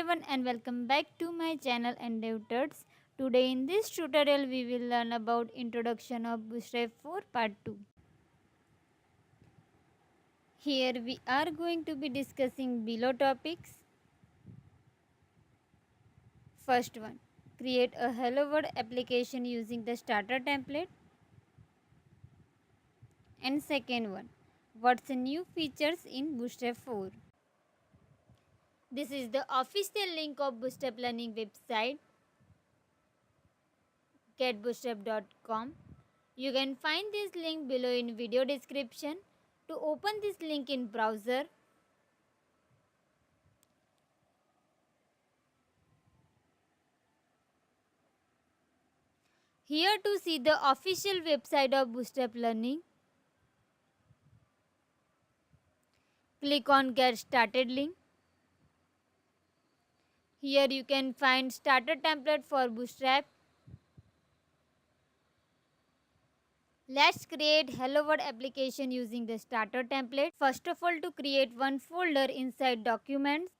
everyone and welcome back to my channel Endeavour Tuts. Today in this tutorial we will learn about introduction of Bootstrap 4 part 2. Here we are going to be discussing below topics. First one, create a Hello World application using the starter template. And second one, what's the new features in Bootstrap 4. This is the official link of Bootstrap Learning website getbootstrap.com. You can find this link below in video description. To open this link in browser, here to see the official website of Bootstrap Learning, click on Get Started link. Here you can find starter template for Bootstrap. Let's create Hello World application using the starter template. First of all, to create one folder inside documents,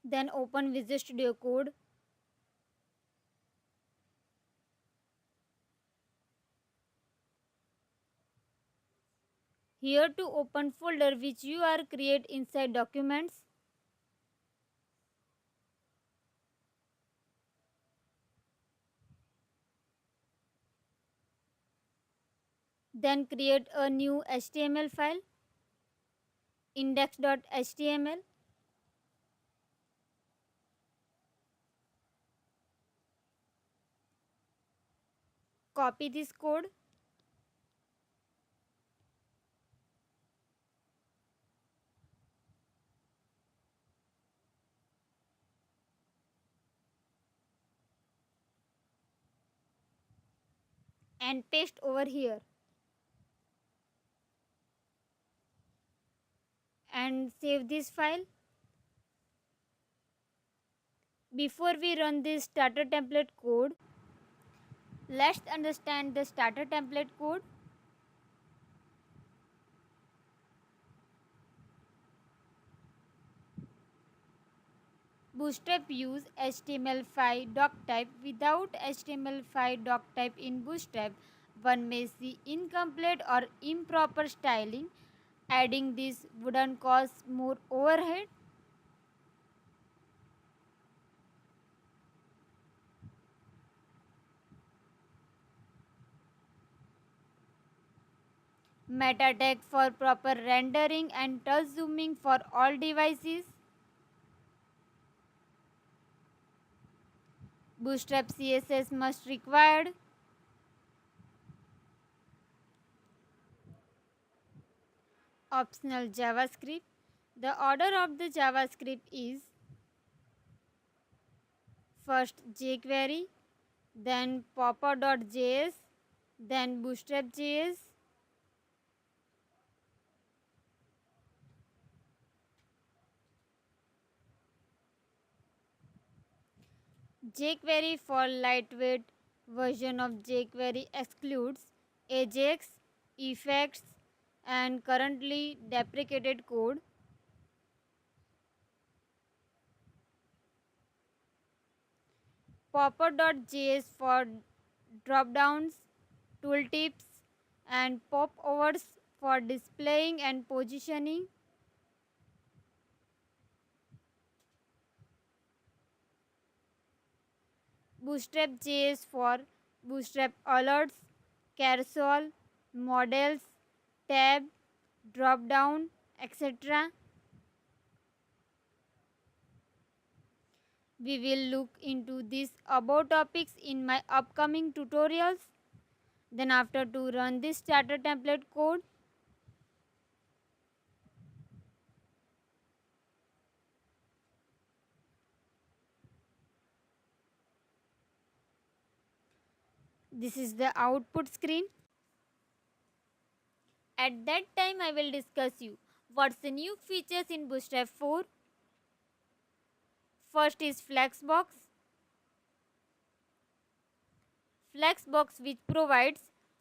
then open Visual Studio Code. Here to open folder which you are create inside documents, then create a new HTML file, index.html. Copy this code. And paste over here. And save this file. Before we run this starter template code, let's understand the starter template code. Bootstrap use HTML5 doctype. Without HTML5 doctype in Bootstrap, one may see incomplete or improper styling. Adding this wouldn't cause more overhead. Meta tag for proper rendering and touch zooming for all devices. Bootstrap CSS must required. Optional JavaScript. The order of the JavaScript is first jQuery, then popper.js, then bootstrap.js. jQuery for lightweight version of jQuery excludes Ajax, effects and currently deprecated code. Popper.js for dropdowns, tooltips and popovers for displaying and positioning. Bootstrap.js for Bootstrap alerts, carousel, models, tab, dropdown, etc. We will look into these above topics in my upcoming tutorials. Then after to run this starter template code, this is the output screen. At that time I will discuss you what's the new features in Bootstrap 4. First is Flexbox. Flexbox, which provides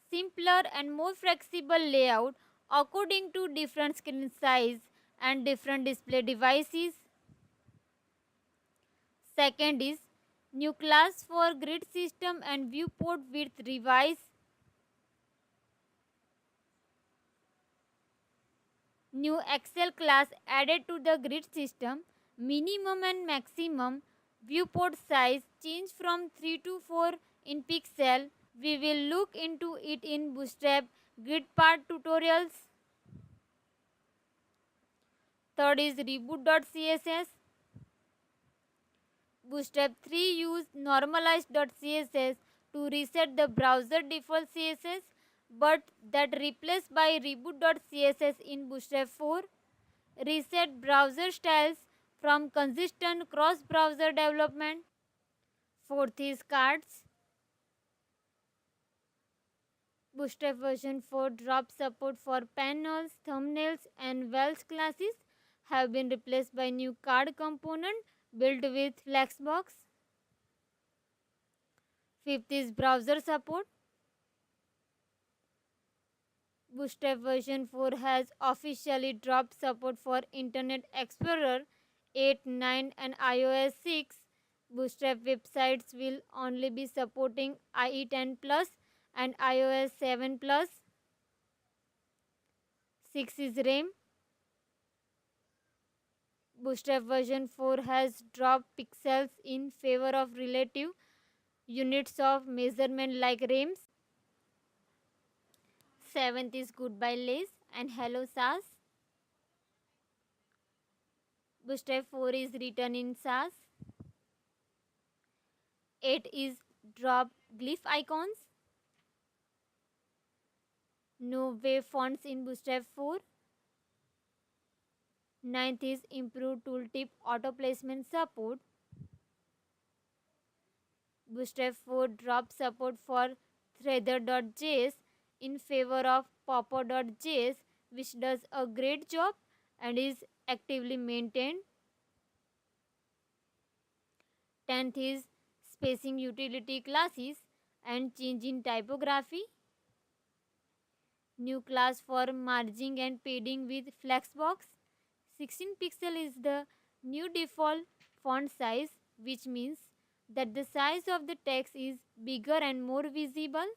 simpler and more flexible layout according to different screen size and different display devices. Second is new class for grid system and viewport width revise. New Excel class added to the grid system. Minimum and maximum viewport size change from 3 to 4 in pixel. We will look into it in Bootstrap grid part tutorials. Third is reboot.css. Bootstrap 3 used normalized.css to reset the browser default CSS, but that replaced by reboot.css in Bootstrap 4. Reset browser styles from consistent cross-browser development. Fourth is cards. Bootstrap version 4 dropped support for panels, thumbnails, and Welsh classes have been replaced by new card component built with Flexbox. Fifth is browser support. Bootstrap version 4 has officially dropped support for Internet Explorer 8, 9 and iOS 6. Bootstrap websites will only be supporting IE 10 Plus and iOS 7 Plus. 6 is RAM. Bootstrap version 4 has dropped pixels in favor of relative units of measurement like RAMs. 7th is Goodbye Lace and Hello Sass. Bootstrap 4 is written in Sass. 8 is Drop Glyph Icons. No wave fonts in Bootstrap 4. 9th is Improved Tooltip Auto Placement Support. Bootstrap 4 dropped support for Threader.js in favor of Popper.js, which does a great job and is actively maintained. 10th is spacing utility classes and change in typography. New class for margin and padding with Flexbox. 16 pixel is the new default font size, which means that the size of the text is bigger and more visible.